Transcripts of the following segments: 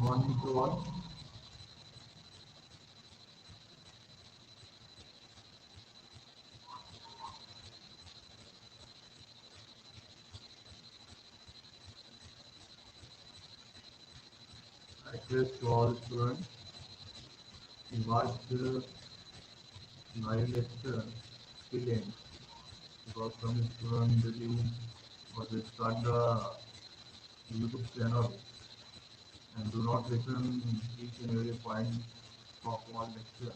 Morning to all. I request to all students to watch the live lecture till end because some students really or they start the YouTube channel and do not listen each and every point of one lecture.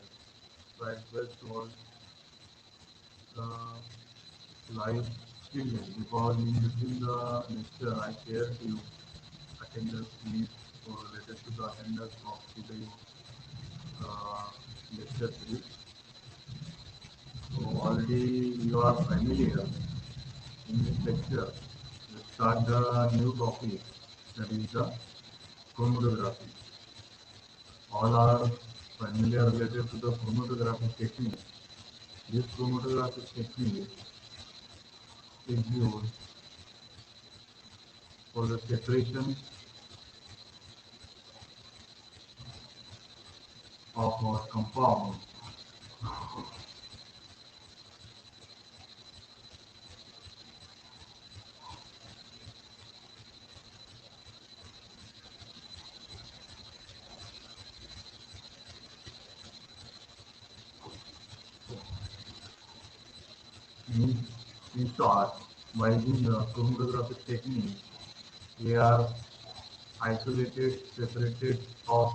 So I request to all live till end because in between the lecture I share to you attendance list or related to the attendance of today's uh, lecture series. So already you are familiar in this lecture. We start the new topic that is the chromatography. All are familiar related to the chromatography technique. This chromatography technique is used for the separation of our compound. In, in short, by using the chromatography technique, we are isolated, separated of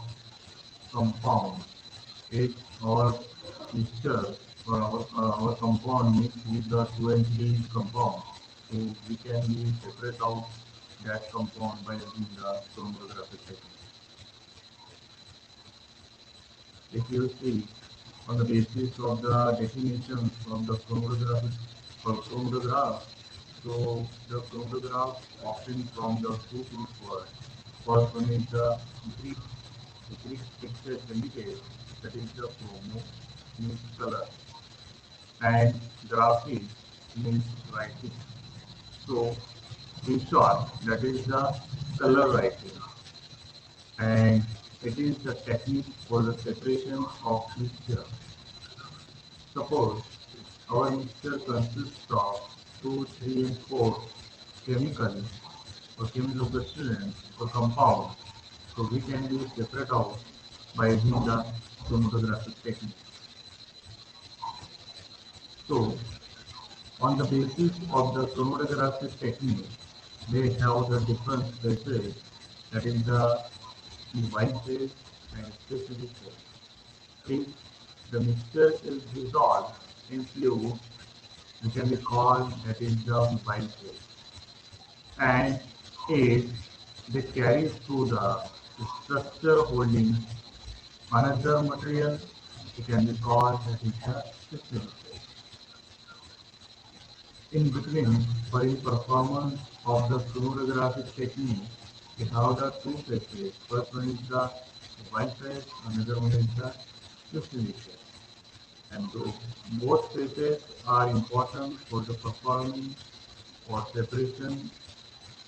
compound. If our mixture or our compound mix with the 2N3 compound, so we can be separate out that compound by using the chromatography technique. If you see on the basis of the definitions of the chromatography or chromatograph, so the chromatograph often from the two Greek words. First one is the Greek, the Greek text indicates that is the chromo means color and graphic means writing. So in short, that is the color writing and it is the technique for the separation of mixture. Suppose our mixture consists of 2, 3 and 4 chemicals or chemical substances or compounds. So we can do separate out by using the chromatographic technique. So on the basis of the chromatographic technique, they have the different phases that is the mobile phase and specific phase. If the mixture is dissolved in fluid, it can be called that is the mobile phase. And if they carry through the structure holding another material, it can be called that is the systemic phase. In between, for the performance of the chromatographic technique, we have the two phases. First one is the mobile phase, another one is the systemic phase. And both phases are important for the performing or separation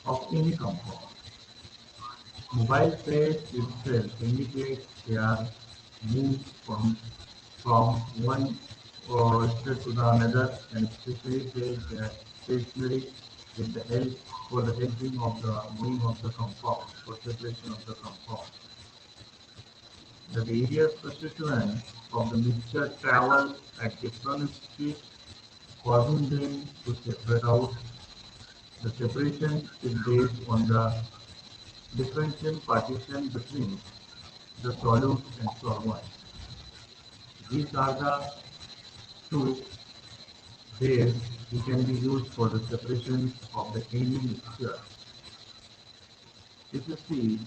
of any compound. Mobile phase itself indicates they are moved from one state to the another and especially phase they are stationary with the help for the helping of the moving of the compound for separation of the compound. The various constituents of the mixture travel at different speeds, causing them to separate out. The separation is based on the differential partition between the solute and solvent. These are the two ways which can be used for the separation of the any mixture. If you see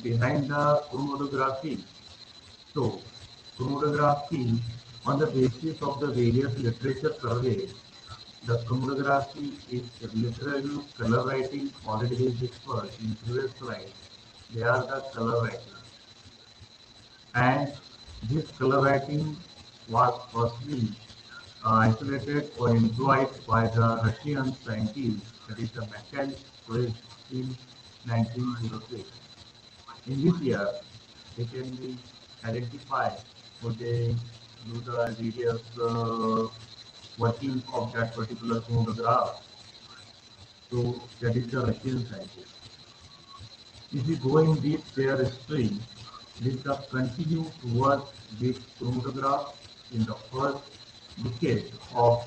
behind the chromatography, so chromatography on the basis of the various literature surveys, the chromatography is literally color writing already is discussed in previous slide. They are the color writing. And this color writing was firstly isolated or employed by the Russian scientist, that is the Mikhail Koizhekin 1906. In this year, they can be identified or they do the various working of that particular chronograph. So that is the Russian scientist. If we go in deep their history, they have continued to work with chronographs in the first decade of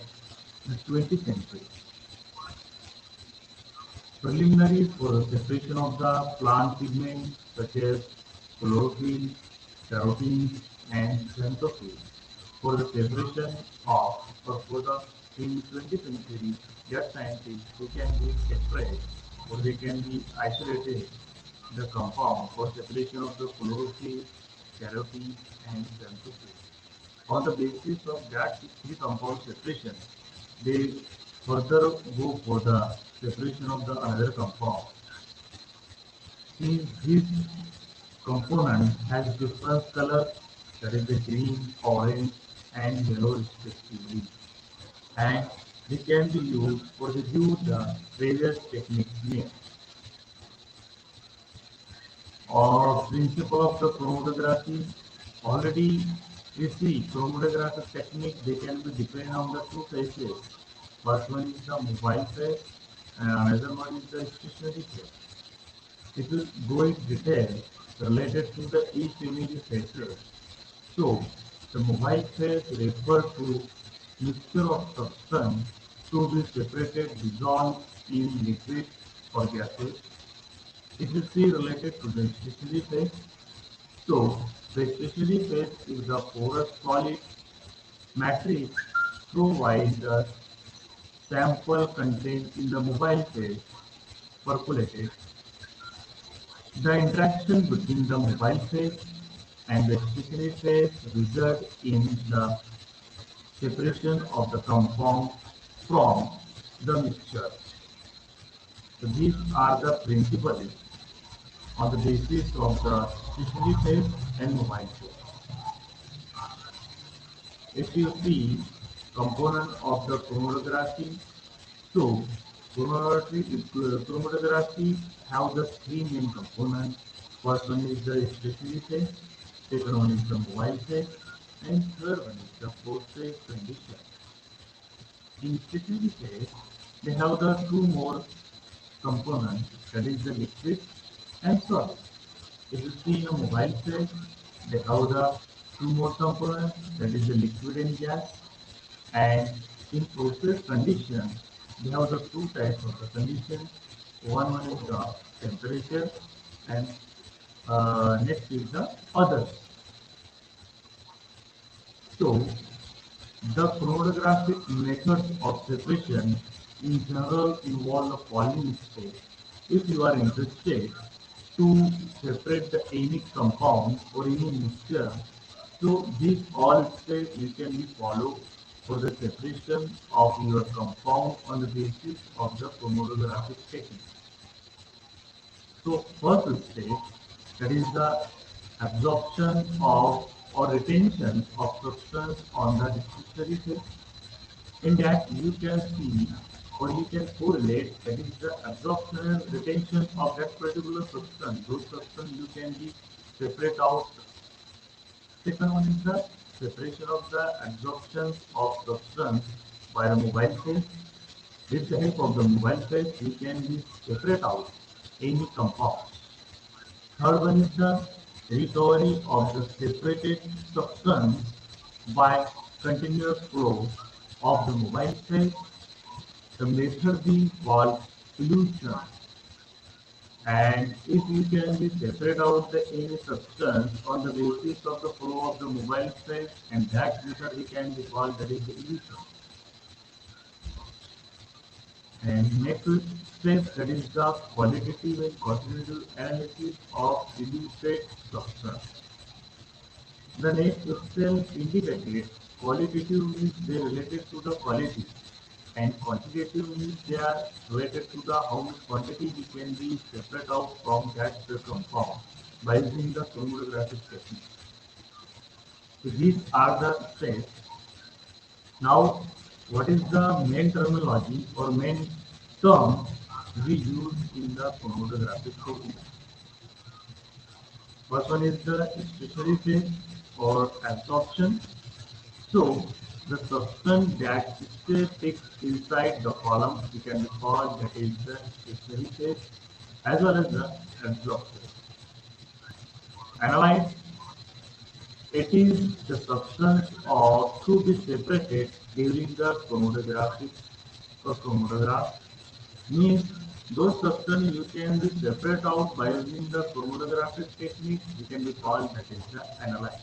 the 20th century. Preliminary for the separation of the plant pigments such as chlorophyll, carotene, and xanthophyll. For the separation of or for the in 20th century, that scientists who can be separate or they can be isolated the compound for separation of the chlorophyll, carotene, and xanthophyll. On the basis of that three compound separation, they further go for the separation of the another compound. Since this component has different color, that is the green, orange, and yellow respectively, and they can be used for review the previous technique or principle of the chromatography. Already we see chromatographic technique they can be dependent on the two phases. First one is the mobile phase and another one is the stationary phase. It will go in detail related to the each image phases. So the mobile phase refers to mixture of substance to be separated dissolved in liquid or gases. It is related to the stationary phase. So the stationary phase is the porous solid matrix through which the sample contained in the mobile phase percolated. The interaction between the mobile phase and the stationary phase result in the separation of the compound from the mixture. So these are the principles on the basis of the stationary phase and mobile phase. If you see component of the chromatography, so chromatography have the three main components. First one is the stationary phase, second one is the mobile phase, and third one is the post-phase condition. In stationary phase, they have the two more components, that is the liquid and solid. If you see in a mobile phase, they have the two more components, that is the liquid and gas. And in process condition, we have the two types of the condition. One is the temperature and next is the others. So the chromatographic methods of separation in general involve the following steps. If you are interested to separate the any compound or any mixture, so these all steps you can be followed for the separation of your compound on the basis of the chromatographic technique. So first step, that is the absorption of or retention of substance on the distillery phase. In that you can see or you can correlate that is the absorption and retention of that particular substance. Those substance you can be separate out. Second one is the separation of the absorption of substance by the mobile phase. With the help of the mobile phase, you can be separate out any compound. Third one is the recovery of the separated substance by continuous flow of the mobile phase. The method being called solution. And if you can be separate out the any substance on the basis of the flow of the mobile phase, and that method we can be called that is the elution. And next step, that is the qualitative and quantitative analysis of diluted substance. The next itself indicated qualitative means they related to the quality and quantitative means they are related to the how much quantity we can be separate out from that compound by using the chromatographic technique. So these are the steps. Now, what is the main terminology or main term we use in the chromatographic technique. First one is the stationary phase or absorption. So the substance that stays fixed inside the column we can call that is the stationary phase as well as the absorption. Analyze, it is the substance or to be separated during the chromatographic or chromatograph means those substances you can be separate out by using the chromatographic technique we can be called that is the analyze.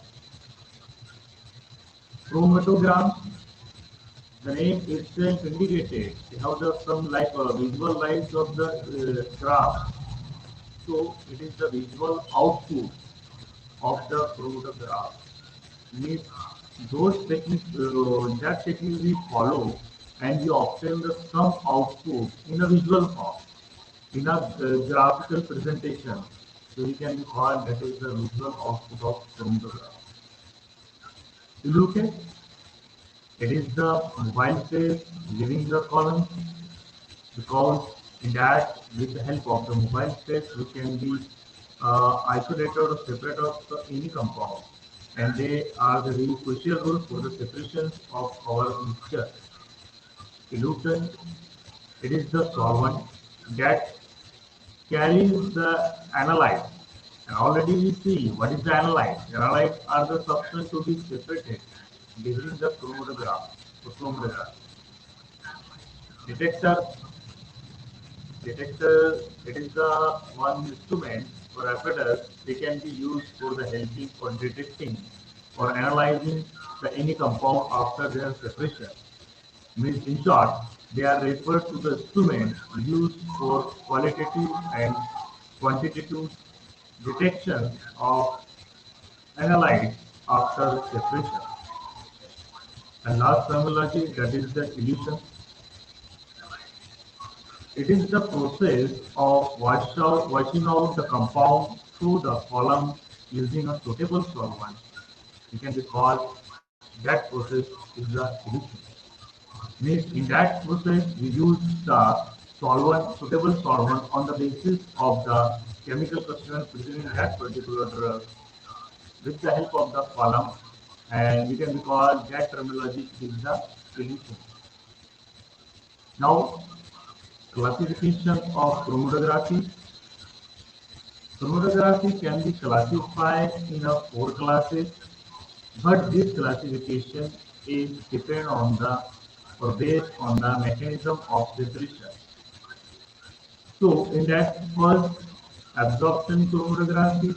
Chromatogram, the name itself indicated how the some like visual lines of the graph. So it is the visual output of the chromatograph. Means those techniques that technique we follow and we obtain the some output in a visual form in a graphical presentation. So we can call that is the visual output of chromatograph. You look at it is the mobile phase leaving the column because in that with the help of the mobile phase we can be isolated or separate of any compound and they are the really crucial role for the separation of our mixture. Elution, it is the solvent that carries the analyte. And already we see what is the analyte. Analytes are the substance to be separated during the chromatograph. Chromatograph. Detector, detector, it is the one instrument or apparatus they can be used for the helping or detecting or analyzing the any compound after their separation. Means in short, they are referred to the instruments used for qualitative and quantitative detection of analytes after separation. And last terminology that is the elution. It is the process of washing out the compound through the column using a suitable solvent. It can be called that process is the elution. Means in that process we use the suitable solvent on the basis of the chemical constituent present in that particular drug with the help of the column and we can call that terminology is the solution. Now classification of chromatography. Chromatography can be classified in a four classes, but this classification is depend on the or based on the mechanism of separation. So in that first absorption chromatography,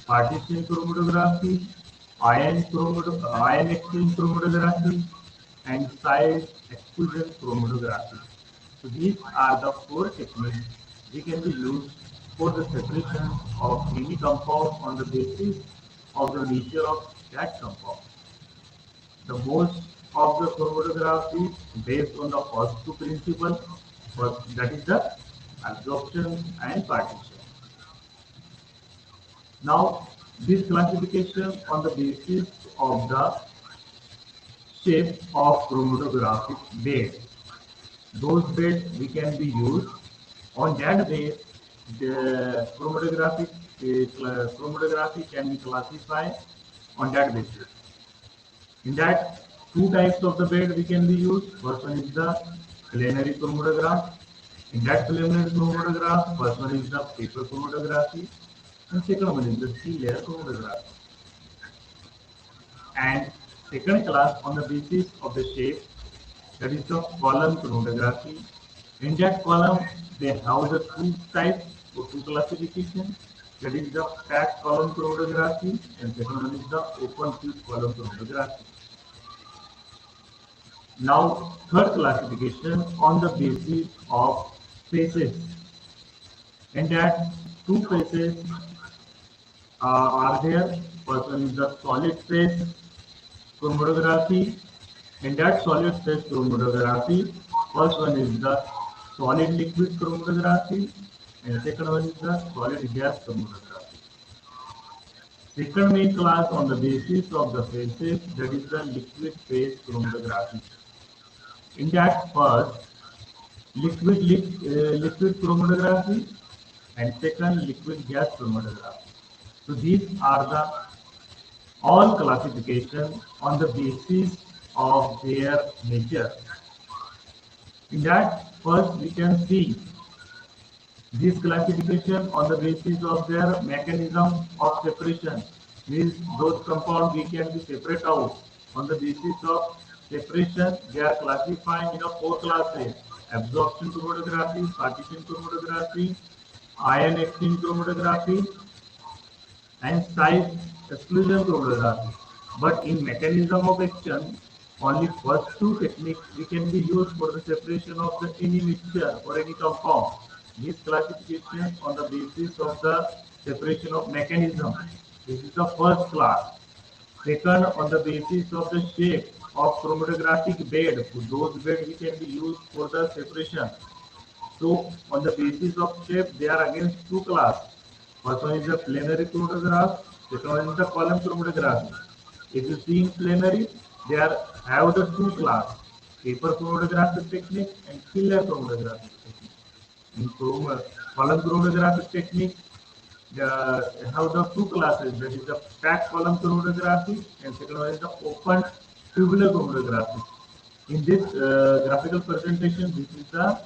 partition chromatography, ion exchange chromatography, and side exclusion chromatography. So these are the four techniques we can be used for the separation of any compound on the basis of the nature of that compound. The most of the chromatography based on the first two principles, first, that is the absorption and partition. Now, this classification on the basis of the shape of chromatographic bed. Those beds we can be used on that base. The chromatography can be classified on that basis. In that, two types of the bed we can be used. First one is the plenary chromatograph. In that plenary chromatograph, first one is the paper chromatography, and second one is the three layer chromatography. And second class on the basis of the shape, that is the column chromatography. In that column, they have the two types or two classification. That is the packed column chromatography, and second one is the open tube column chromatography. Now, third classification on the basis of phases, and that two phases are there. First one is the solid phase chromatography. In that solid phase chromatography, first one is the solid liquid chromatography, and second one is the solid gas chromatography. Second main class on the basis of the phases, that is the liquid phase chromatography. In that first liquid chromatography, and second liquid gas chromatography. So these are the all classification on the basis of their nature. In that, first we can see this classification on the basis of their mechanism of separation. Means those compounds we can be separate out on the basis of separation. They are classified in a four classes: absorption chromatography, partition chromatography, ion exchange chromatography, and size exclusion chromatography. But in mechanism of action, only first two techniques we can be used for the separation of the any mixture or any compound. This classification on the basis of the separation of mechanism. This is the first class. Second, on the basis of the shape of chromatographic bed, those bed we can be used for the separation. So on the basis of shape, they are against two classes. First one is the plenary chromatograph, second one is the column chromatography. If you see in plenary, they are have the two class, paper chromatographic technique and filler chromatographic technique. In column chromatographic technique, they have the two classes, that is the packed column chromatography and second one is the open tubular chromatography. In this graphical presentation, this is the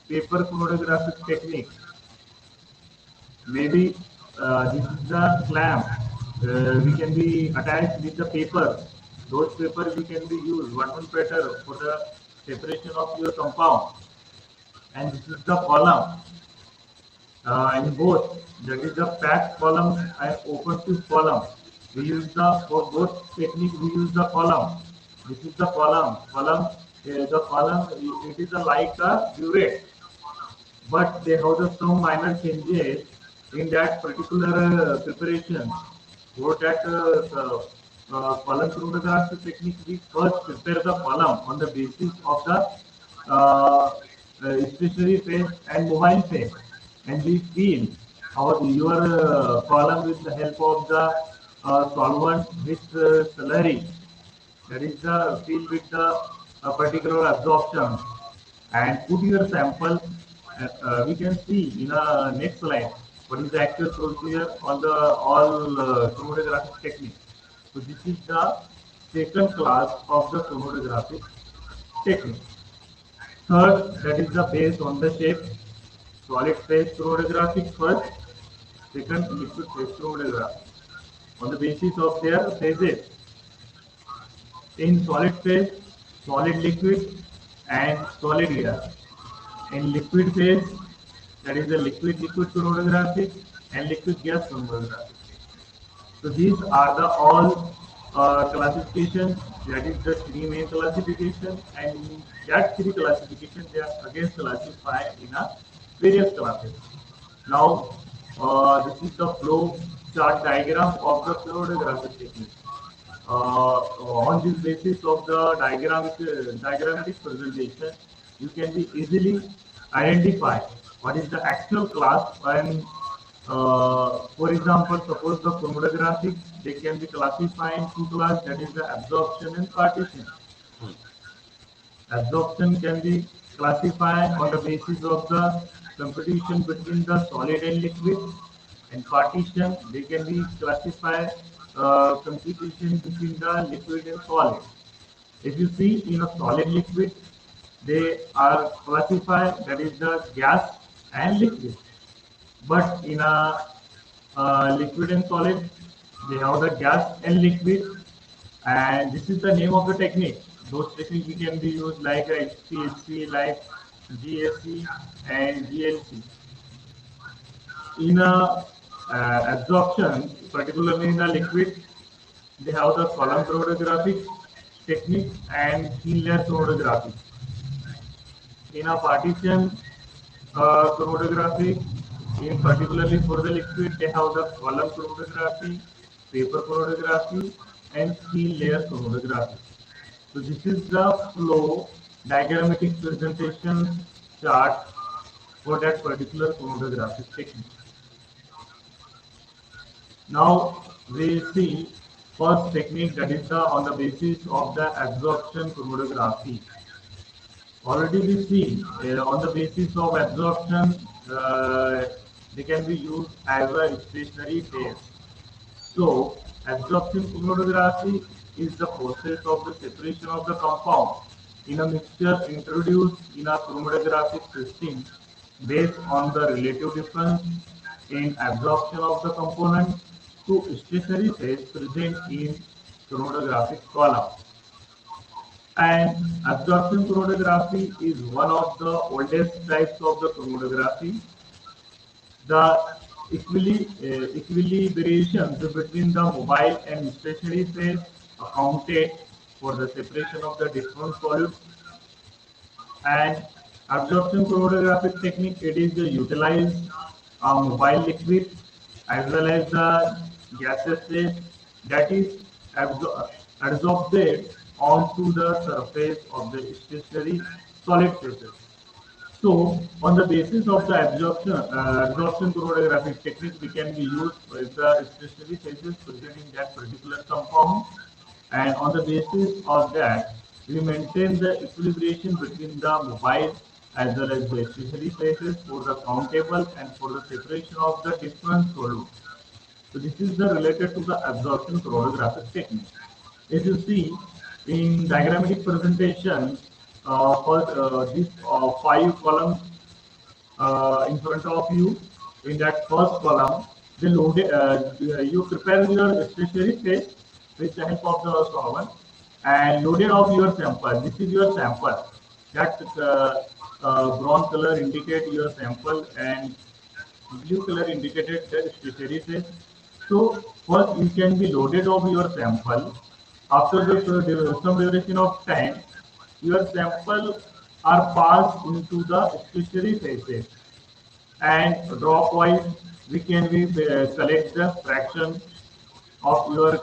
paper chromatographic technique. Maybe this is the clamp. We can be attached with the paper. Those paper we can be used one pattern for the separation of your compound. And this is the column in both. That is the packed column and open tube column. We use the for both technique. We use the column. This is the column. The column. It is a like a burette, but they have the some minor changes in that particular preparation. For that column chromatography technique, we first prepare the column on the basis of the stationary phase and mobile phase, and we fill your column with the help of the solvent with slurry. That is the fill with the particular absorption and put your sample. We can see in a next slide what is the actual procedure on the all chromatographic technique. So this is the second class of the chromatographic technique. Third, that is the based on the shape. Solid phase chromatographic first, second liquid phase chromatography. On the basis of their phases, in solid phase, solid liquid, and solid gas. In liquid phase, that is the liquid chromatographic and liquid gas chromatography. So these are the all classification. That is the three main classification, and in that three classification they are again classified in a various classes. Now this is the flow chart diagram of the chromatographic technique. On this basis of the diagrammatic presentation, you can be easily identify what is the actual class. And for example, suppose the chromatographic, they can be classified in two classes, that is the absorption and partition. Absorption can be classified on the basis of the competition between the solid and liquid, and partition they can be classified competition between the liquid and solid. If you see in a solid liquid, they are classified, that is the gas and liquid. But in a liquid and solid, they have the gas and liquid, and this is the name of the technique. Those techniques we can be used like HPLC, like GSC and GLC. In a absorption, particularly in a liquid, they have the column chromatographic technique and thin layer chromatography. In a partition chromatography, in particularly for the liquid, they have the column chromatography, paper chromatography, and thin layer chromatography. So this is the flow diagrammatic presentation chart for that particular chromatographic technique. Now we see first technique, that is the on the basis of the absorption chromatography. Already we see on the basis of absorption, they can be used as a stationary phase. So, absorption chromatography is the process of the separation of the compound in a mixture introduced in a chromatographic system based on the relative difference in absorption of the component to stationary phase present in chromatographic column. And absorption chromatography is one of the oldest types of the chromatography. The equilibration between the mobile and stationary phase accounted for the separation of the different solids. And absorption chromatographic technique, it is utilize a mobile liquid as well as the gaseous phase that is adsorbed onto the surface of the stationary solid phases. So, on the basis of the absorption chromatographic technique, we can be used with the stationary phases present in that particular compound, and on the basis of that, we maintain the equilibration between the mobile as well as the stationary phases for the countable and for the separation of the different solutes. So this is the related to the absorption chromatographic technique. If you see in diagrammatic presentation for this five columns in front of you, in that first column, the loaded, you prepare your stationary phase with the help of the solvent and loaded of your sample. This is your sample. That brown color indicate your sample and blue color indicated the stationary phase. So first you can be loaded of your sample. After some duration of time, your sample are passed into the stationary phases, and drop-wise we can be collect the fraction of your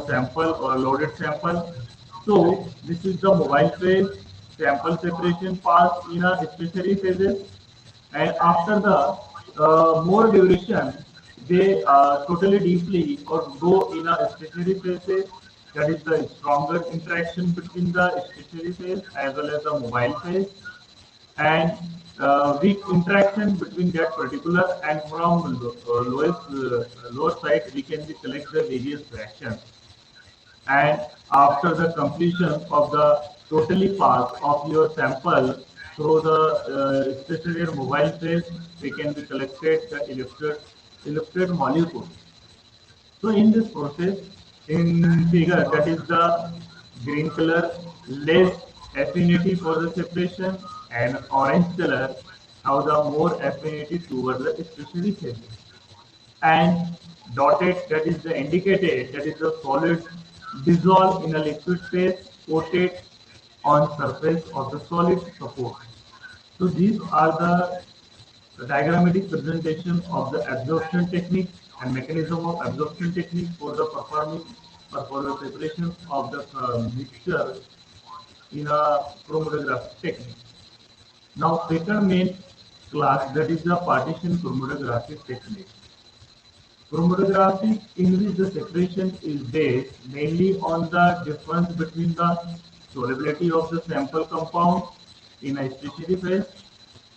sample or loaded sample. So this is the mobile phase, sample separation pass in a stationary phases, and after the more duration, they totally deeply or go in a stationary phase. That is the stronger interaction between the stationary phase as well as the mobile phase, and weak interaction between that particular, and from lowest lower side we can be collect the various fractions, and after the completion of the totally pass of your sample through the stationary or mobile phase, we can be collected the electrode molecule. So in this process, in figure, that is the green color, less affinity for the separation, and orange color have the more affinity towards the stationary phase. And dotted, that is the indicated, that is the solid dissolved in a liquid phase coated on surface of the solid support. So these are the diagrammatic presentation of the absorption technique and mechanism of absorption technique for the performing or for the separation of the mixture in a chromatographic technique. Now second main class, that is the partition chromatographic technique. Chromatography in which the separation is based mainly on the difference between the solubility of the sample compound in a stationary phase,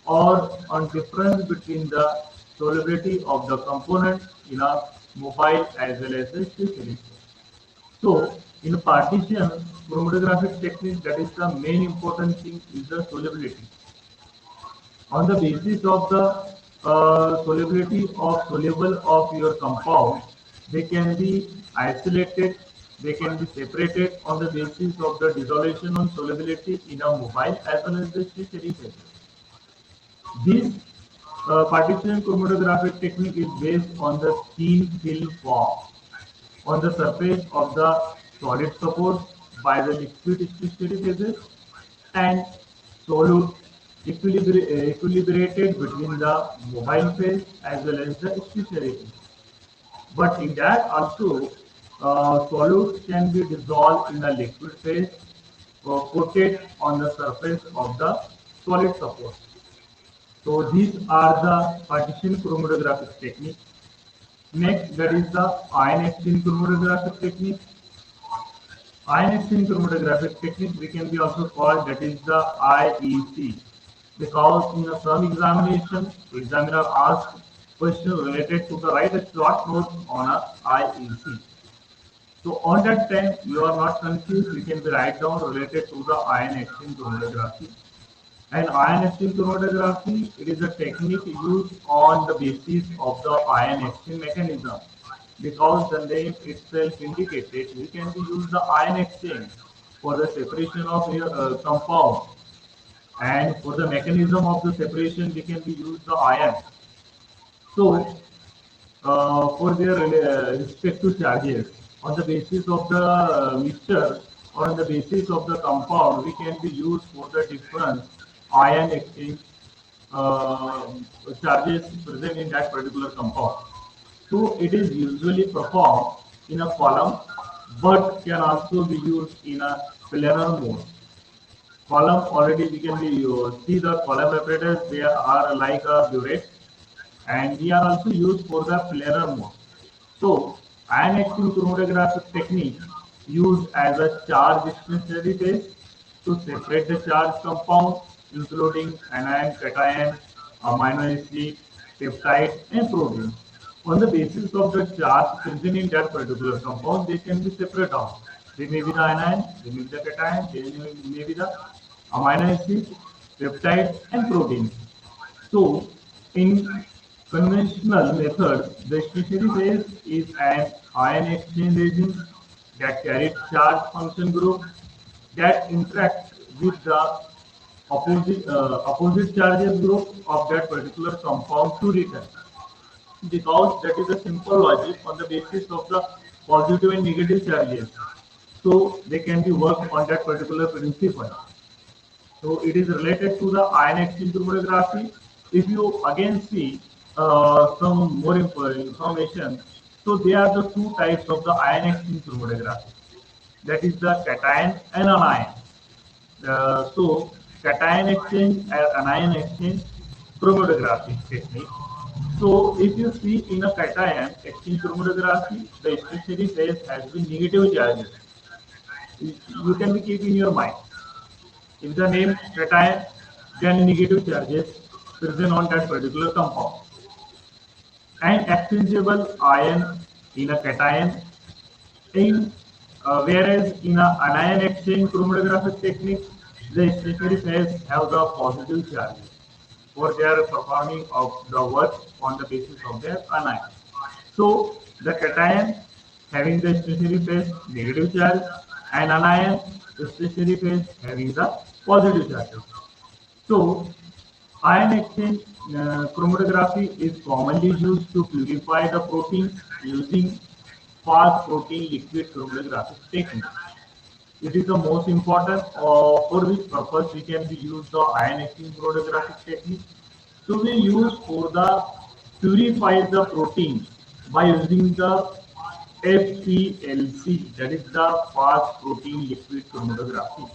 or on difference between the solubility of the component in a mobile as well as the stationary phase. So in a partition chromatographic technique, that is the main important thing is the solubility. On the basis of the solubility of soluble of your compound, they can be isolated, they can be separated on the basis of the dissolution on solubility in a mobile as well as the stationary phase. This partition chromatographic technique is based on the thin film form on the surface of the solid support by the liquid stationary phases, and solute equilibrated between the mobile phase as well as the stationary phase. But in that also, solutes can be dissolved in a liquid phase or coated on the surface of the solid support. So these are the partition chromatographic technique. Next, that is the ion exchange chromatographic technique. Ion exchange chromatographic technique we can be also called that is the IEC, because in some examination examiner asks question related to the write a short note on a IEC. So on that time you are not confused, you can be write down related to the ion exchange chromatography. And ion exchange chromatography, it is a technique used on the basis of the ion exchange mechanism. Because the name itself indicated, we can use the ion exchange for the separation of compound, and for the mechanism of the separation, we can use the ion. So, for their respective charges, on the basis of the mixture or on the basis of the compound, we can be used for the different ion exchange uh, charges present in that particular compound. So it is usually performed in a column, but can also be used in a planar mode. Column already we can be see the column apparatus, they are like a burette, and we are also used for the planar mode. So ion exchange chromatographic technique used as a charge stationary phase to separate the charged compound, including anion, cation, amino acid, peptide, and protein. On the basis of the charge present in that particular compound, they can be separated out. They may be the anion, they may be the cation, they may be the amino acid, peptide, and protein. So, in conventional methods, the stationary phase is an ion exchange regime that carries charge function group that interact with the opposite charges group of that particular compound to return. Because that is a simple logic on the basis of the positive and negative charges. So they can be worked on that particular principle. So it is related to the ion exchange chromatography. If you again see some more information, so there are the two types of the ion exchange chromatography. That is the cation and anion. So cation exchange and anion exchange chromatography technique. So if you see in a cation exchange chromatography, the stationary phase has been negative charges. You can be keep in your mind. If the name cation, then negative charges present on that particular compound. An exchangeable ion in a cation, in whereas in a anion exchange chromatographic technique, the stationary phase have the positive charge for their performing of the work on the basis of their anion. So the cation having the stationary phase negative charge, and anion the stationary phase having the positive charge. So ion exchange chromatography is commonly used to purify the proteins using fast protein liquid chromatographic technique. It is the most important for which purpose we can be use the ion exchange chromatographic technique. So we use for the purify the protein by using the FPLC, that is the fast protein liquid chromatography.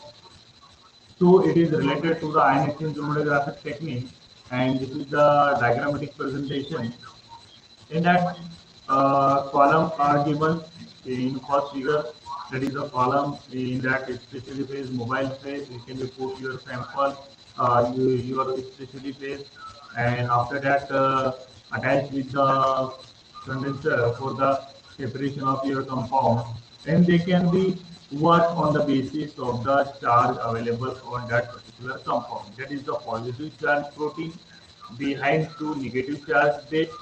So it is related to the ion exchange chromatographic technique, and this is the diagrammatic presentation. In that column are given in first figure. That is a column in that especially phase mobile phase. You can put your sample, your especially phase, and after that attach with the condenser for the separation of your compound, and they can be worked on the basis of the charge available on that particular compound. That is the positive charge protein behind two negative charge states,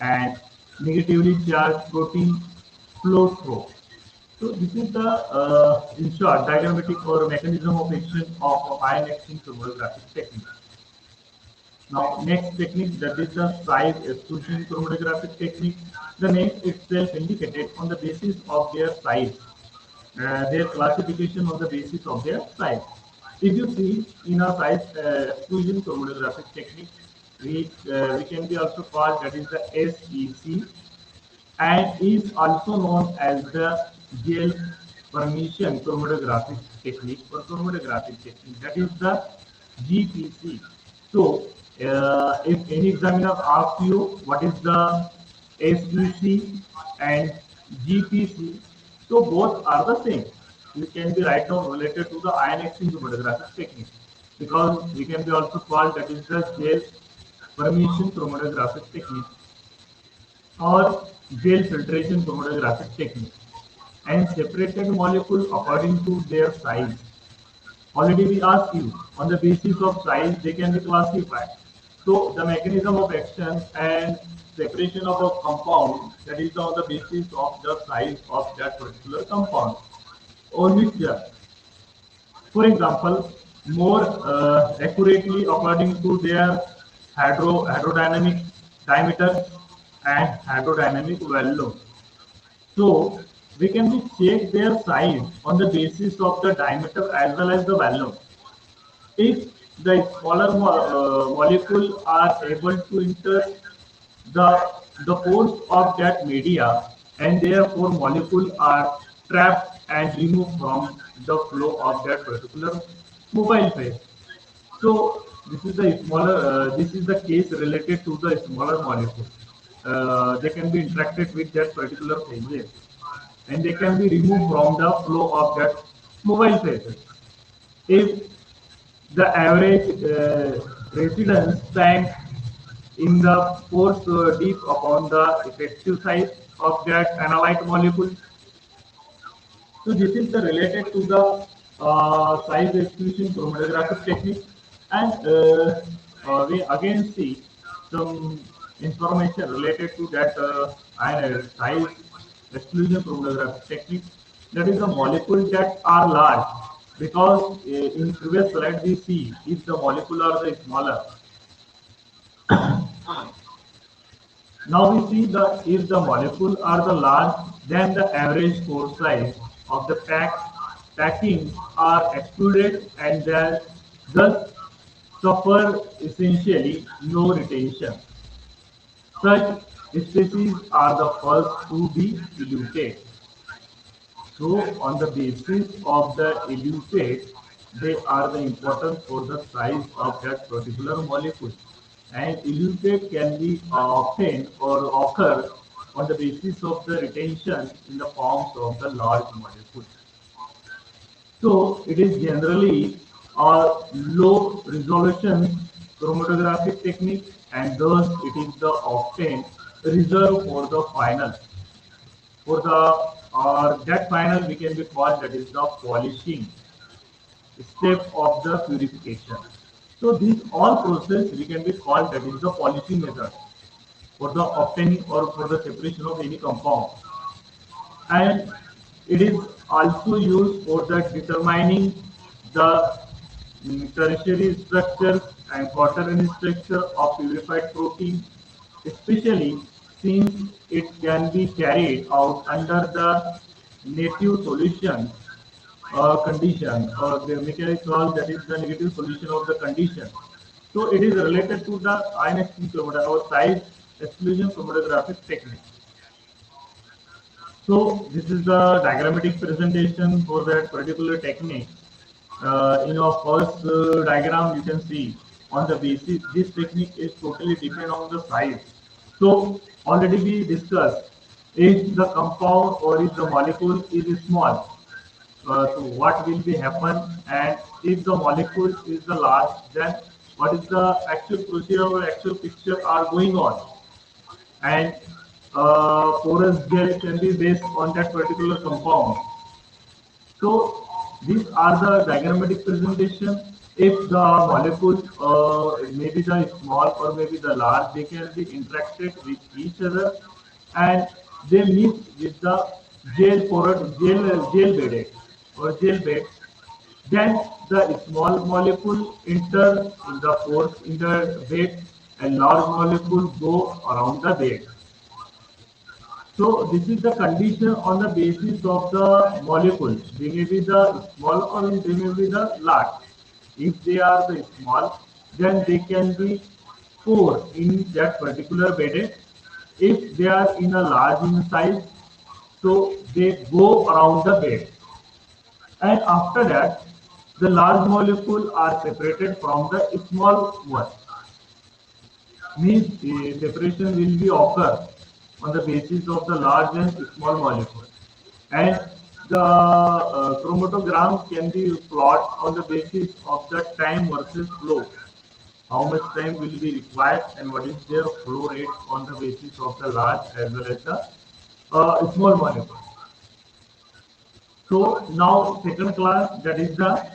and negatively charged protein flow through. So this is the in short diagrammatic or mechanism of action of ion exchange chromatographic technique. Now next technique, that is the size exclusion chromatographic technique. The name itself indicated on the basis of their size, their classification on the basis of their size. If you see in a size exclusion chromatographic technique, we can be also called that is the SEC, and is also known as the gel permission chromatographic technique or chromatographic technique, that is the GPC. So, if any examiner asks you what is the SEC and GPC, so both are the same. we can be right now related to the ion exchange chromatographic technique, because we can be also called that is the gel permeation chromatographic technique or gel filtration chromatographic technique, and separated molecule according to their size. Already we asked you on the basis of size they can be classified. So the mechanism of action and separation of a compound, that is on the basis of the size of that particular compound or mixture. For example, more accurately according to their hydrodynamic diameter and hydrodynamic volume. So we can be check their size on the basis of the diameter as well as the volume. If the smaller molecule are able to enter the the pores of that media, and therefore molecule are trapped and removed from the flow of that particular mobile phase. So this is the smaller. This is the case related to the smaller molecule. They can be interacted with that particular phase, and they can be removed from the flow of that mobile phase. If the average residence time in the pores deep upon the effective size of that analyte molecule. So this is the related to the size exclusion chromatographic technique, and we again see some information related to that size exclusion chromatographic technique. That is the molecules that are large, because in previous slide we see if the molecule are the smaller. Now we see that if the molecules are the large, then the average pore size of the packing are excluded, and then thus suffer essentially no retention. Such species are the first to be eluted. So on the basis of the elutate, they are the important for the size of that particular molecule. And elutate can be obtained or occur on the basis of the retention in the forms of the large molecule. So it is generally a low resolution chromatographic technique, and thus it is the often reserved for the final. For the that final we can be called that is the polishing step of the purification. So these all process we can be called that is the polishing method for the obtaining or for the separation of any compound, and it is also used for the determining the tertiary structures and quaternary structure of purified protein, especially since it can be carried out under the native solution condition, or the mechanical, that is the negative solution of the condition. So it is related to the ion exchange chromatography or size exclusion chromatographic technique. So this is the diagrammatic presentation for that particular technique. In our first diagram, you can see on the basis this technique is totally depend on the size. So already we discussed if the compound or if the molecule is small, so what will be happen, and if the molecule is the large, then what is the actual procedure or actual picture are going on, and porous gel can be based on that particular compound. So these are the diagrammatic presentation. If the molecule maybe the small or maybe the large, they can be interacted with each other, and they meet with the gel bedded or gel bed. Then the small molecule enter in the pores in the bed, and large molecule go around the bed. So this is the condition on the basis of the molecule. They may be the small or they may be the large. If they are the small, then they can be poured in that particular bedded. If they are in a large in size, so they go around the bed. And after that, the large molecule are separated from the small one. Means separation will be occur on the basis of the large and small molecule, and the chromatogram can be plotted on the basis of the time versus flow. How much time will be required and what is their flow rate on the basis of the large as well as the small molecule. So now second class, that is the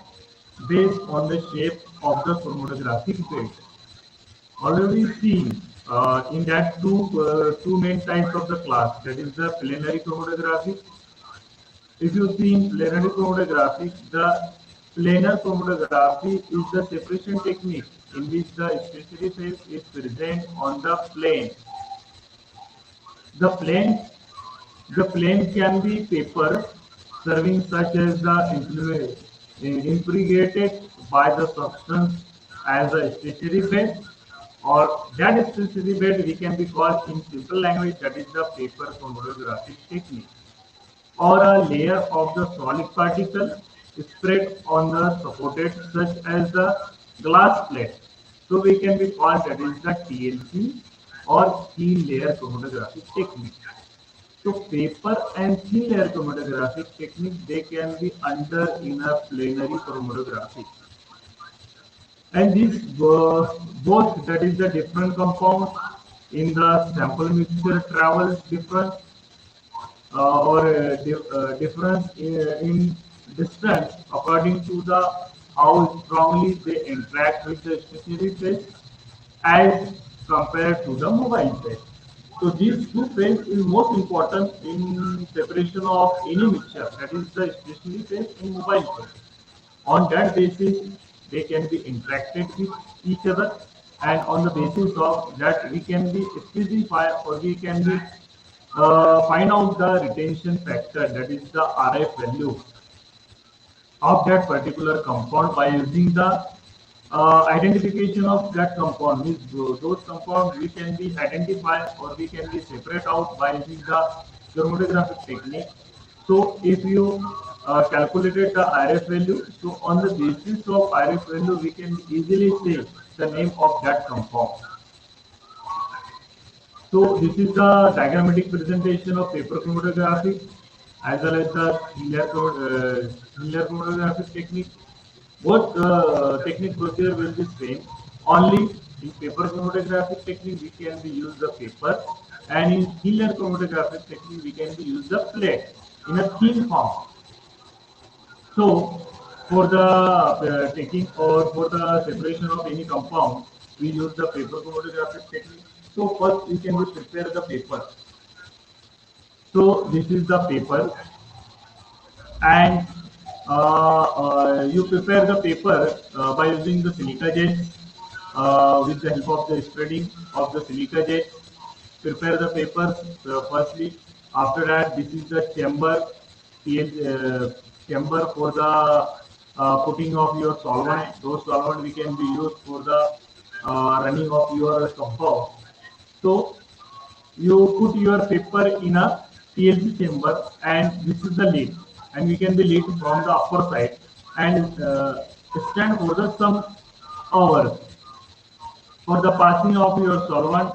based on the shape of the chromatographic bed. Already seen in that two main types of the class, that is the plenary chromatography. If you see in plenary chromatography, the planar chromatography is the separation technique in which the stationary phase is present on the plane. The plane The plane can be paper serving such as the impregnated by the substance as a stationary bed, or that stationary bed we can be called in simple language, that is the paper chromatographic technique, or a layer of the solid particle spread on the supported such as the glass plate. So we can be called that is the TLC or thin layer chromatographic technique. So paper and thin layer chromatographic technique, they can be under in a plenary chromatography. And these both, that is the different compounds in the sample mixture travels different difference in distance according to the how strongly they interact with the stationary phase as compared to the mobile phase. So these two phases is most important in separation of any mixture, that is the stationary phase and mobile phase. On that basis, they can be interacted with each other, and on the basis of that we can be specify or we can be find out the retention factor, that is the RF value of that particular compound by using the identification of that compound. Means those compounds we can be identify or we can be separate out by using the chromatographic technique. So if you calculated the RF value, so on the basis of RF value we can easily say the name of that compound. So this is the diagrammatic presentation of paper chromatography as well as the linear chromatographic technique. Both technique procedure will be same. Only in paper chromatographic technique we can be use the paper, and in linear chromatographic technique we can be use the plate in a thin form. So for the taking or for the separation of any compound, we use the paper chromatographic technique. So first we can prepare the paper. So this is the paper, and you prepare the paper by using the silica jet with the help of the spreading of the silica jet. Prepare the paper firstly. After that, this is the chamber, chamber for the putting of your solvent. Those solvent we can be used for the running of your compound. So you put your paper in a TLC chamber, and this is the lid, and we can be lit from the upper side and stand for the some hours for the passing of your solvent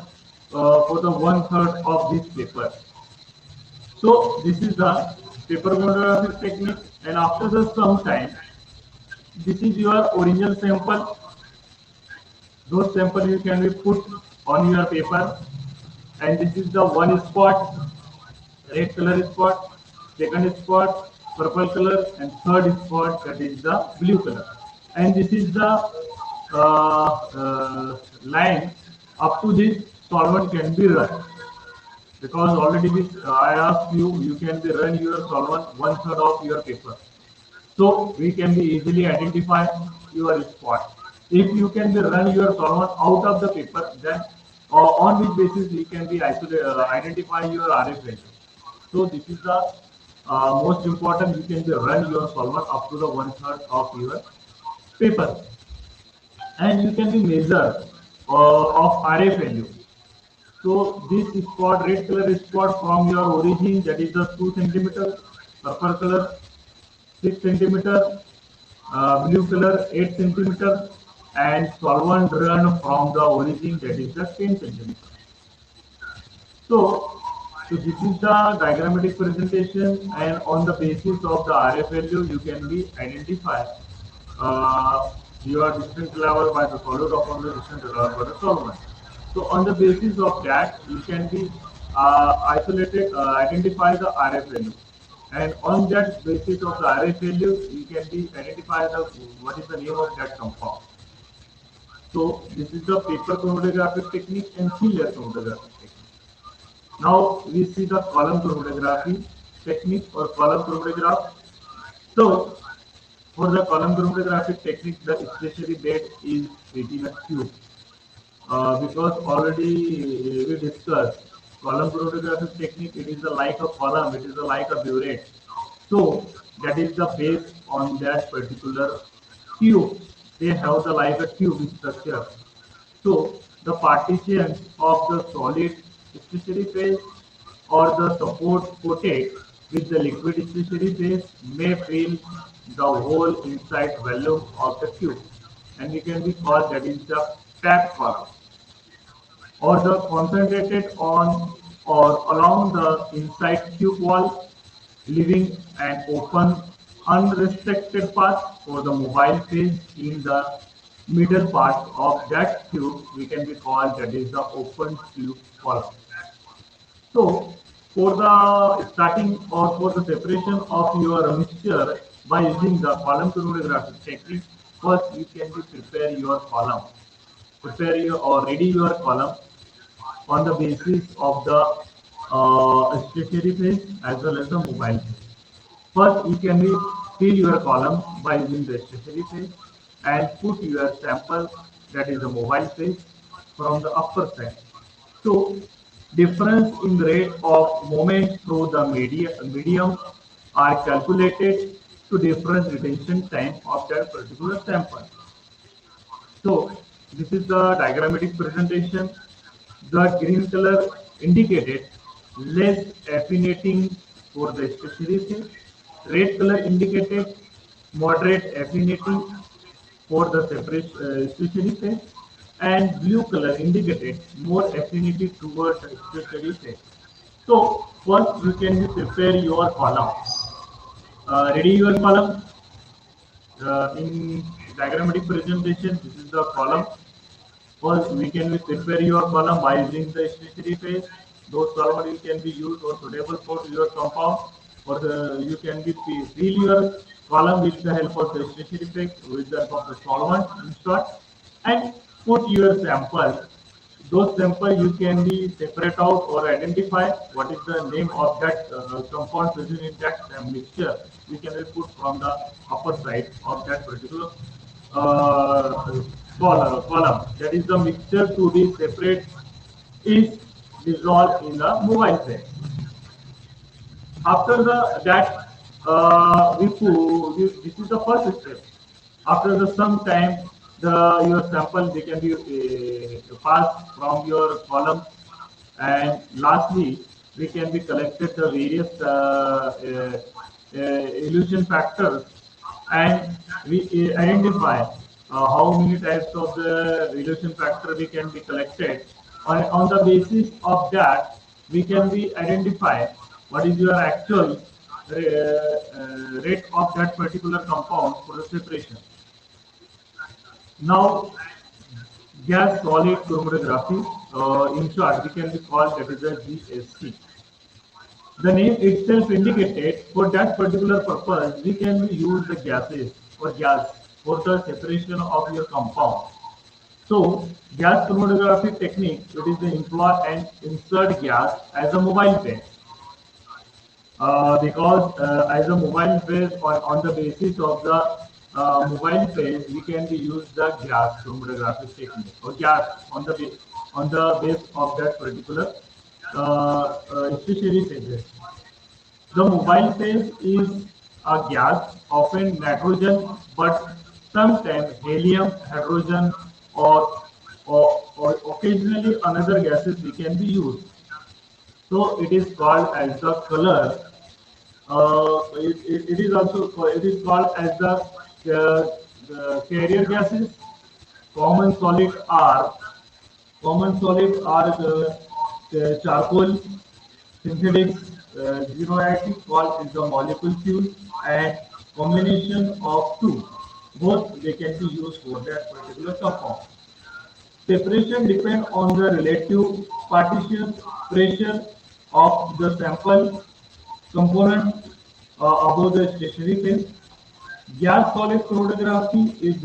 for the 1/3 of this paper. So this is the paper chromatography technique, and after the some time, this is your original sample. Those sample you can be put on your paper, and this is the one spot, red color spot, second spot, purple color, and third spot, that is the blue color. And this is the line up to this solvent can be run. Because already this, I asked you, you can be run your solvent 1/3 of your paper. So we can be easily identify your spot. If you can be run your solvent out of the paper, then on which basis we can be identify your RF value. So this is the most important. You can be run your solvent up to the 1/3 of your paper, and you can be measure of RF value. So this spot, red color spot from your origin, that is the 2 centimeter, purple color 6 centimeter, blue color 8 centimeter, and solvent run from the origin, that is the 10 centimeter. So So this is the diagrammatic presentation, and on the basis of the RF value, you can be identify uh, your distance level by the solid upon the distance level by the solvent. So on the basis of that, you can be identify the RF value, and on that basis of the RF value, you can be identify the what is the name of that compound. So this is the paper chromatographic technique and serial chromatographic technique. Now we see the column chromatography technique or column chromatograph. So for the column chromatographic technique, the stationary bed is within a tube. Because already we discussed column chromatographic technique, it is like a column, it is like a burette. So that is the base on that particular tube. They have the like a tube structure. So the partitions of the solid stationary phase or the support coated with the liquid stationary phase may fill the whole inside volume of the tube, and we can be called that is the packed column, or the concentrated on or along the inside tube wall, leaving an open, unrestricted path for the mobile phase in the middle part of that tube. We can be called that is the open tube column. So, for the starting or for the separation of your mixture by using the column chromatographic technique, first you can be prepare your column, prepare your or ready your column on the basis of the stationary phase as well as the mobile phase. First, you can fill your column by using the stationary phase and put your sample, that is the mobile phase, from the upper side. So, difference in rate of movement through the medium are calculated to difference retention time of that particular sample. So, this is the diagrammatic presentation. The green color indicated less affinating for the stationary phase. Red color indicated moderate affinity for the stationary phase, and blue color indicated more affinity towards the stationary phase. So first you can prepare your column. Ready your column in diagrammatic presentation. This is the column. First, we can prepare your column by using the stationary phase. Those columns can be used or suitable for your compound, or you can be fill your column with the help of the stationary phase with the help of the solvent in short, and put your sample. Those sample you can be separate out or identify what is the name of that compound present in that mixture. We can put from the upper side of that particular uh, column. That is the mixture to be separate is dissolved in the mobile phase. After that, this is the first step. After some time, your sample they can be passed from your column, and lastly, we can be collected the various illusion factors, and we identify how many types of the illusion factor we can be collected. On the basis of that, we can be identify what is your actual rate of that particular compound for the separation. Now, gas solid chromatography, in short, we can be called that is a GSC. The name itself indicated for that particular purpose, we can use the gases or gas for the separation of your compound. So, gas chromatography technique, it is the employ and insert gas as a mobile phase. Because as a mobile phase on the basis of the mobile phase, we can be use the gas chromatographic technique or gas on the base of that particular stationary phases. The mobile phase is a gas, often nitrogen, but sometimes helium, hydrogen, or occasionally another gases we can be used. So it is called as the color. It is also it is called as the carrier gases. Common solid are common solid are the charcoal, Synthetic zeroactive salt is the molecule fuse and combination of two. Both they can be used for that particular compound. Separation depends on the relative partition pressure of the sample component above the stationary phase. Gas solid chromatography is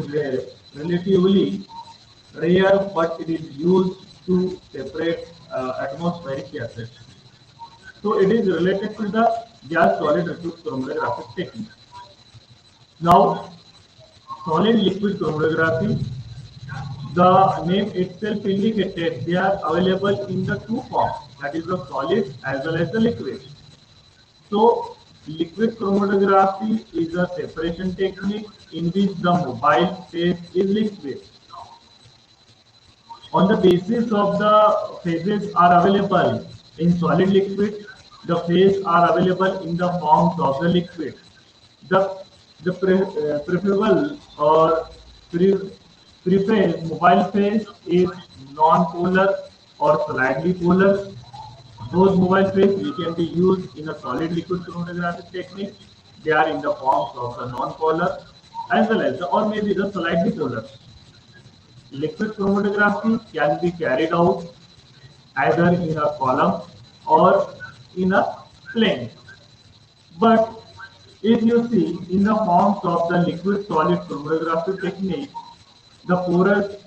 relatively rare, but it is used to separate atmospheric gases. So it is related to the gas solid reflux chromatographic technique. Now, solid liquid chromatography, the name itself indicated they are available in the two forms, that is the solid as well as the liquid. So, liquid chromatography is a separation technique in which the mobile phase is liquid. On the basis of the phases are available in solid liquid, the phase are available in the forms of the liquid. The, the preferable or pre, preferred mobile phase is non-polar or slightly polar. Those mobile phase we can be used in a solid liquid chromatographic technique. They are in the forms of the non-polar as well as the, or maybe the slightly polar. Liquid chromatography can be carried out either in a column or in a plane. But if you see in the forms of the liquid solid chromatography technique, the porous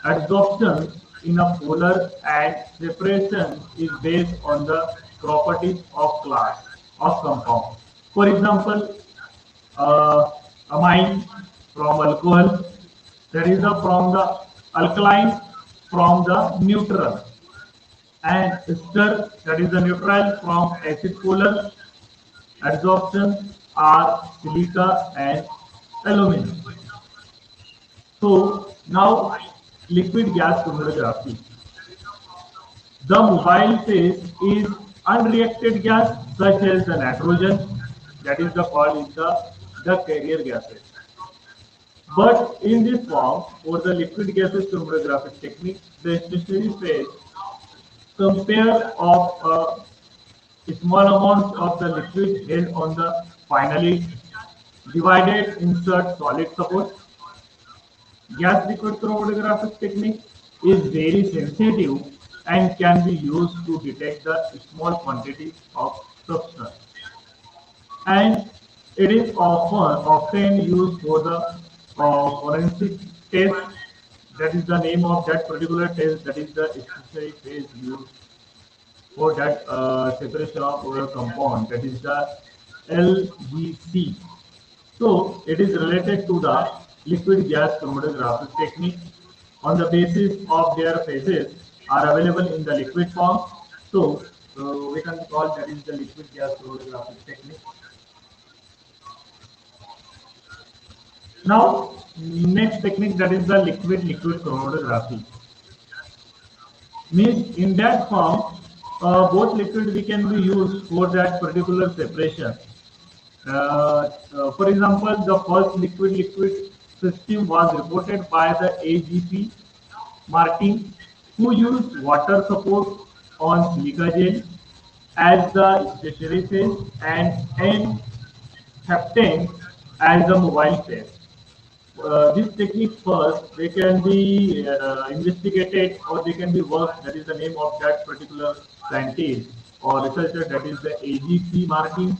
adsorption in a polar and separation is based on the properties of class of compound. For example, uh, amine from alcohol, that is the from the alkaline from the neutral, and ester, that is the neutral from acid polar. Adsorption are silica and aluminum. So now liquid gas chromatography. The mobile phase is unreacted gas such as the nitrogen, that is the called is the carrier gases. But in this form, for the liquid gases chromatographic technique, the stationary phase compare of small amounts of the liquid held on the finally divided insert solid support. Gas liquid chromatographic technique is very sensitive and can be used to detect the small quantities of substance. And it is often used for the forensic test. That is the name of that particular test. That is the specific phase used for that separation of a compound. That is the LGC. So it is related to the liquid gas chromatographic technique. On the basis of their phases are available in the liquid form. So we can call that is the liquid gas chromatographic technique. Now, next technique, that is the liquid chromatography. Means in that form, both liquid we can be used for that particular separation. For example, the first liquid system was reported by the AGP Martin, who used water support on silica gel as the stationary phase and N-heptane as the mobile phase. This technique first, they can be investigated or they can be worked, that is the name of that particular scientist or researcher, that is the AGC Martin.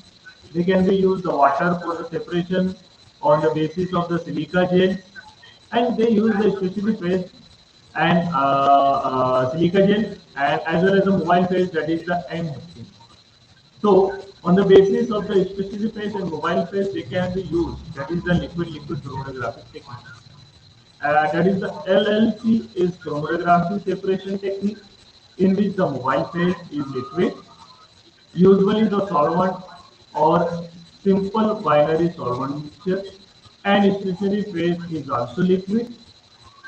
They can be used the water for the separation on the basis of the silica gel, and they use the specific phase and silica gel and as well as the mobile phase, that is the N-heptane. So, on the basis of the specific phase and mobile phase, they can be used. That is the liquid chromatographic technique. That is the LLC is chromatography separation technique in which the mobile phase is liquid, usually the solvent or simple binary solvent mixture, and stationary phase is also liquid.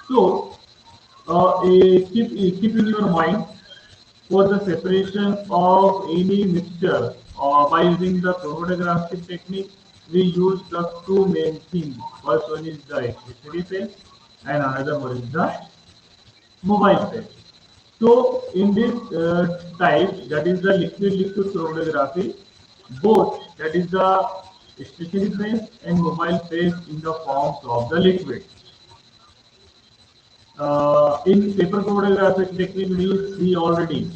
So, keep in your mind for the separation of any mixture by using the chromatographic technique, we use the two main things. First one is the stationary phase and another one is the mobile phase. So in this type, that is the liquid-liquid chromatography, both, that is the stationary phase and mobile phase in the forms of the liquid. In paper chromatographic technique, we see already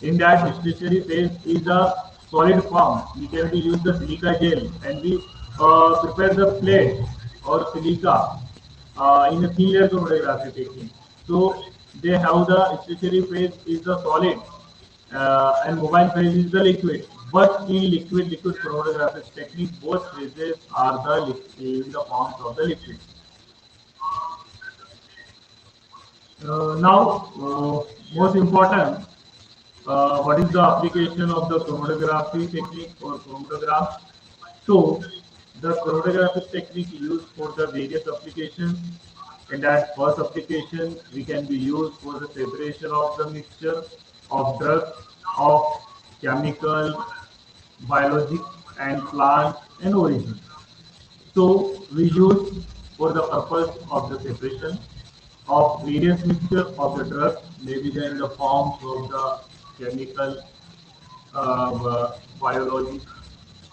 in that stationary phase is a solid form. We can use the silica gel and we prepare the plate or silica in a thin layer chromatography technique. So they have the stationary phase is the solid and mobile phase is the liquid. But in liquid chromatographic technique, both phases are in the forms of the liquid. Now, most important, what is the application of the chromatography technique or chromatograph? So, the chromatographic technique used for the various applications. In that first application, we can be used for the separation of the mixture of drugs, of chemical, biologic, and plant and origin. So we use for the purpose of the separation of various mixture of the drug, maybe in the forms of the chemical, biology,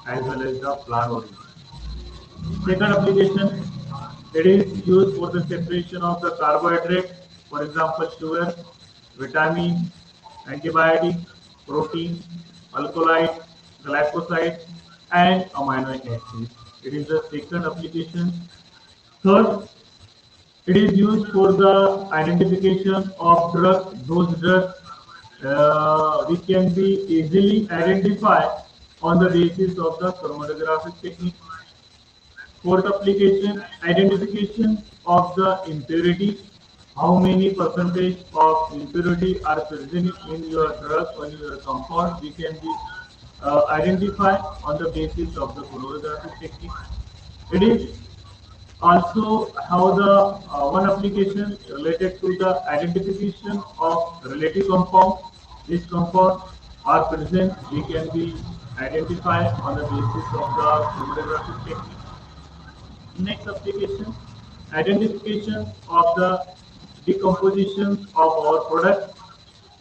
as well as the plant origin. Second application, it is used for the separation of the carbohydrate, for example, sugar, vitamin, antibiotic, protein, alkaloid, glycoside, and amino acids. It is the second application. Third, it is used for the identification of drugs. Those drugs which can be easily identified on the basis of the chromatographic technique. Fourth application, identification of the impurity. How many percentage of impurity are present in your drug or in your compound? We can be identified on the basis of the chromatographic technique. It is also how the one application related to the identification of relative compound. These compounds are present. We can be identified on the basis of the chromatographic technique. Next application, identification of the decomposition of our product.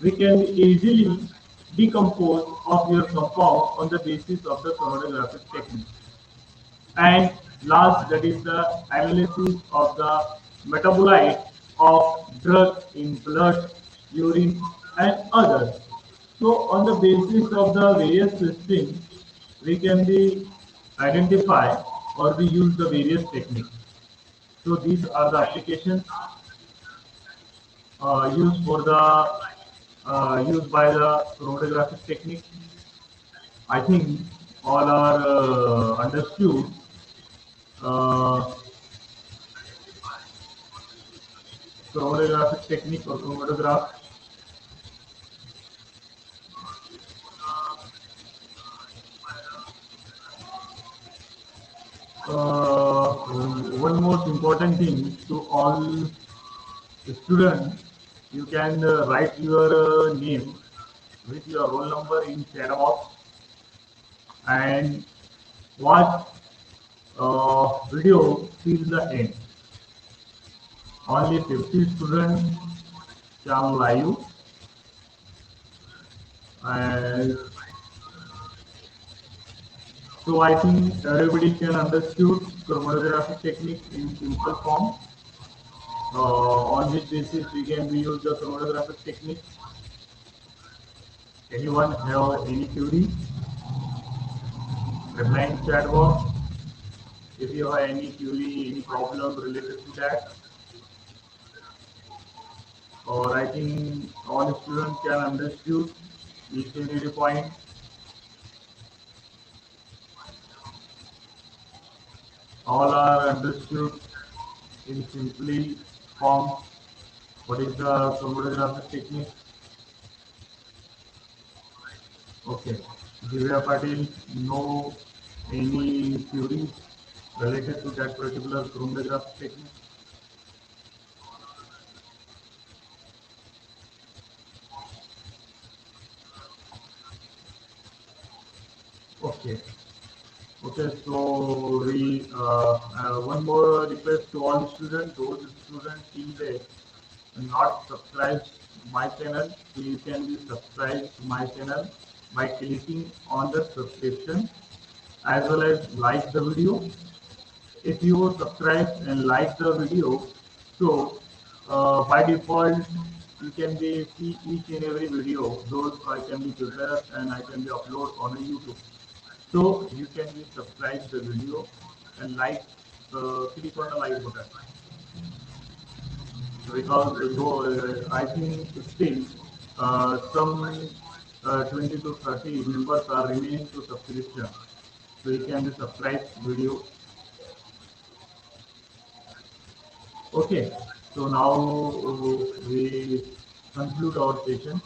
We can easily decompose of your compound on the basis of the chromatographic technique. And last, that is the analysis of the metabolite of drug in blood, urine, and others. So on the basis of the various systems, we can be identify or we use the various techniques. So these are the applications used for the used by the chromatographic technique. I think all are understood. Uh, Chromatographic technique or chromatograph. One most important thing to all students, you can write your name with your roll number in chat box and watch video till the end. Only 50 students can live and so I think everybody can understood chromatographic technique in simple form. On which basis we can be use the chromatographic technique. Anyone have any query? Reply in chat box. If you have any query, any problem related to that, or I think all students can understood each and every point. All are understood in simply form. What is the chromatographic technique? Okay. Divya Patil, no any queries related to that particular chromatographic technique? Okay. Okay, so we one more request to all students, those students in the not subscribed my channel, you can be subscribed to my channel by clicking on the subscription as well as like the video. If you subscribe and like the video, so by default you can be see each and every video. Those I can be prepared and I can be upload on a YouTube. So you can be subscribe the video and like, click on the like button because though, I think still some 20 to 30 members are remaining to subscription. So you can be subscribe video. Okay. So now we conclude our session.